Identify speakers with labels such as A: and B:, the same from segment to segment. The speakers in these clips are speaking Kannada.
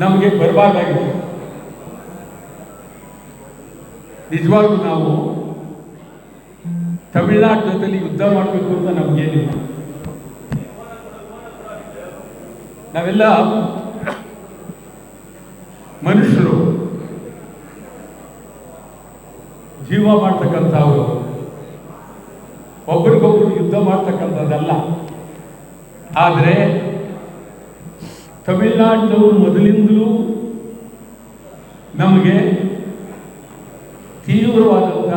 A: ನಮಗೆ ಬರಬಾರ್ದಾಗಿದೆ. ನಿಜವಾಗ್ಲೂ ನಾವು ತಮಿಳುನಾಡು ಜೊತೆಲಿ ಯುದ್ಧ ಮಾಡಬೇಕು ಅಂತ ನಮಗೇನಿಲ್ಲ. ನಾವೆಲ್ಲ ಮನುಷ್ಯರು, ಜೀವ ಮಾಡ್ತಕ್ಕಂಥವ್ರು, ಒಬ್ರಿಗೊಬ್ರು ಯುದ್ಧ ಮಾಡ್ತಕ್ಕಂಥದ್ದಲ್ಲ. ಆದರೆ ತಮಿಳುನಾಡಿನವರು ಮೊದಲಿಂದಲೂ ನಮಗೆ ತೀವ್ರವಾದಂಥ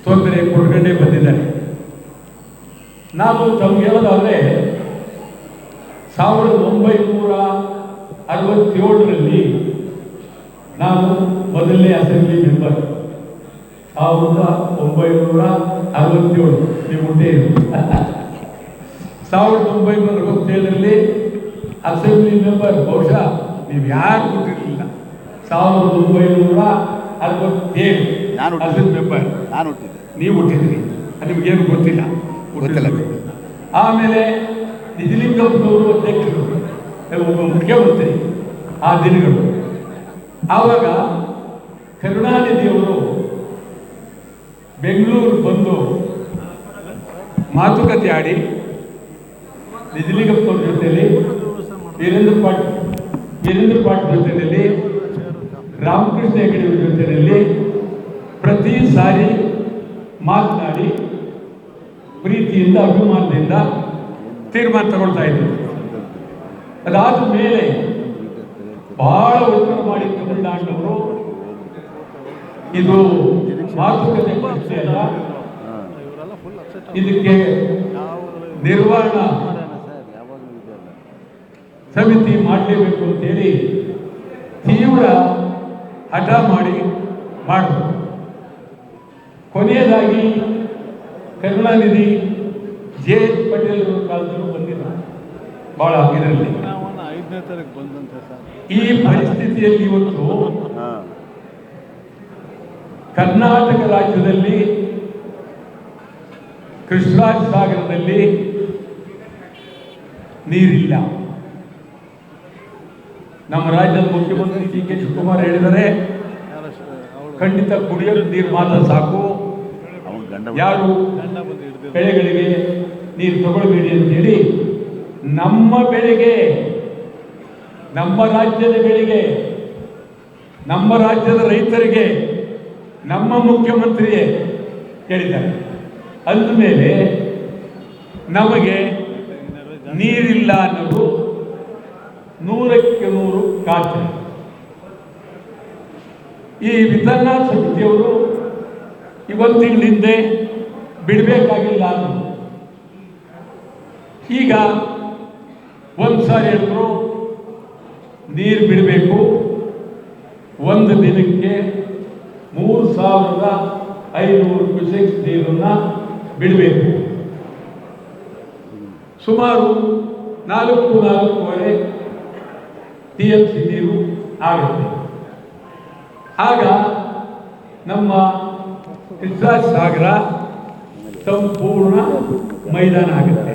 A: ತೊಂದರೆ ಕೊಡ್ಕೊಂಡೇ ಬಂದಿದ್ದಾರೆ. ನಾವು ತಮ್ಗೆ ಹೇಳೋದಾದರೆ 1967ರಲ್ಲಿ ನಾನು ಮೊದಲನೇ ಅಸೆಂಬ್ಲಿ ಮೆಂಬರ್. 1967 ನೀವು ಹುಟ್ಟೇ 1967ರಲ್ಲಿ ಅಸೆಂಬ್ಲಿ ಮೆಂಬರ್. ಬಹುಶಃ ನೀವು ಯಾರು ಗೊತ್ತಿರಲಿಲ್ಲ. 1967 ಅಸೆಂಬ್ಲಿ ಮೆಂಬರ್
B: ನಾನು ಹುಟ್ಟಿದ್ದೆ,
A: ನೀವು ಹುಟ್ಟಿದ್ರಿ, ನಿಮಗೇನು ಗೊತ್ತಿಲ್ಲ. ಆಮೇಲೆ ನಿಜಲಿಂಗಪ್ಪನವರು ಅಧ್ಯಕ್ಷರು, ಒಬ್ಬ ಮುಖ್ಯಮಂತ್ರಿ ಆ ದಿನಗಳು. ಆವಾಗ ಕರುಣಾನಿಧಿಯವರು ಬೆಂಗಳೂರು ಬಂದು ಮಾತುಕತೆ ಆಡಿ ನಿಜಲಿಂಗಪ್ಪನವ್ರ ಜೊತೆಯಲ್ಲಿ, ವೀರೇಂದ್ರ ಪಾಟೀಲ್ ಜೊತೆಯಲ್ಲಿ, ರಾಮಕೃಷ್ಣ ಹೆಗಡೆಯವರ ಜೊತೆಯಲ್ಲಿ ಪ್ರತಿ ಸಾರಿ ಮಾತನಾಡಿ ಪ್ರೀತಿಯಿಂದ, ಅಭಿಮಾನದಿಂದ ತೀರ್ಮಾನ ತಗೊಳ್ತಾ ಇದ್ರು. ಅದಾದ ಮೇಲೆ ಬಹಳ ಒತ್ತಡ ಮಾಡಿ ತಮಿಳುನಾಡಿನವರು ಇದು ಮಾತುಕತೆ ಪ್ರಶ್ನೆ ಅಲ್ಲ, ಇದಕ್ಕೆ ನಿರ್ವಹಣಾ ಸಮಿತಿ ಮಾಡಲೇಬೇಕು ಅಂತೇಳಿ ತೀವ್ರ ಹಠ ಮಾಡಿದ್ರು. ಕೊನೆಯದಾಗಿ ಕರುಣಾನಿಧಿ ಜೆ ಎಚ್ ಪಟೇಲ್ ಕಾಲದಲ್ಲೂ ಬಂದಿಲ್ಲ ಬಹಳ ಇದರಲ್ಲಿ. ಈ ಪರಿಸ್ಥಿತಿಯಲ್ಲಿ ಇವತ್ತು ಕರ್ನಾಟಕ ರಾಜ್ಯದಲ್ಲಿ ಕೃಷ್ಣರಾಜ ಸಾಗರದಲ್ಲಿ ನೀರಿಲ್ಲ. ನಮ್ಮ ರಾಜ್ಯದ ಮುಖ್ಯಮಂತ್ರಿ ಡಿ ಕೆ ಶಿವಕುಮಾರ್ ಹೇಳಿದರೆ ಖಂಡಿತ ಕುಡಿಯಲು ನೀರು ಮಾತ್ರ ಸಾಕು, ಯಾರು ಬೆಳೆಗಳಿಗೆ ನೀರು ತಗೊಳ್ಬೇಡಿ ಅಂತೇಳಿ ನಮ್ಮ ಬೆಳೆಗೆ, ನಮ್ಮ ರಾಜ್ಯದ ಬೆಳೆಗೆ, ನಮ್ಮ ರಾಜ್ಯದ ರೈತರಿಗೆ ನಮ್ಮ ಮುಖ್ಯಮಂತ್ರಿಯೇ ಹೇಳಿದ್ದಾರೆ. ಅಂದಮೇಲೆ ನಮಗೆ ನೀರಿಲ್ಲ ಅನ್ನೋದು 100ಕ್ಕೆ 100 ಖಾತ್ರಿ. ಈ ವಿತರಣಾ ಸಮಿತಿಯವರು ಇವತ್ತು ತಿಂಗಳ ಹಿಂದೆ ಬಿಡಬೇಕಾಗಿಲ್ಲ ಅನ್ನೋದು. ಈಗ ಒಂದು ಸಾರಿ ಹೇಳಿದ್ರು ನೀರು ಬಿಡಬೇಕು, ಒಂದು ದಿನಕ್ಕೆ 3500 ಕ್ಯೂಸೆಕ್ಸ್ ನೀರನ್ನು ಬಿಡಬೇಕು. ಸುಮಾರು 4.5 TMC ನೀರು ಆಗುತ್ತೆ. ಆಗ ನಮ್ಮ ಕೃಷ್ಣರಾಜ ಸಾಗರ ಸಂಪೂರ್ಣ ಮೈದಾನ ಆಗುತ್ತೆ.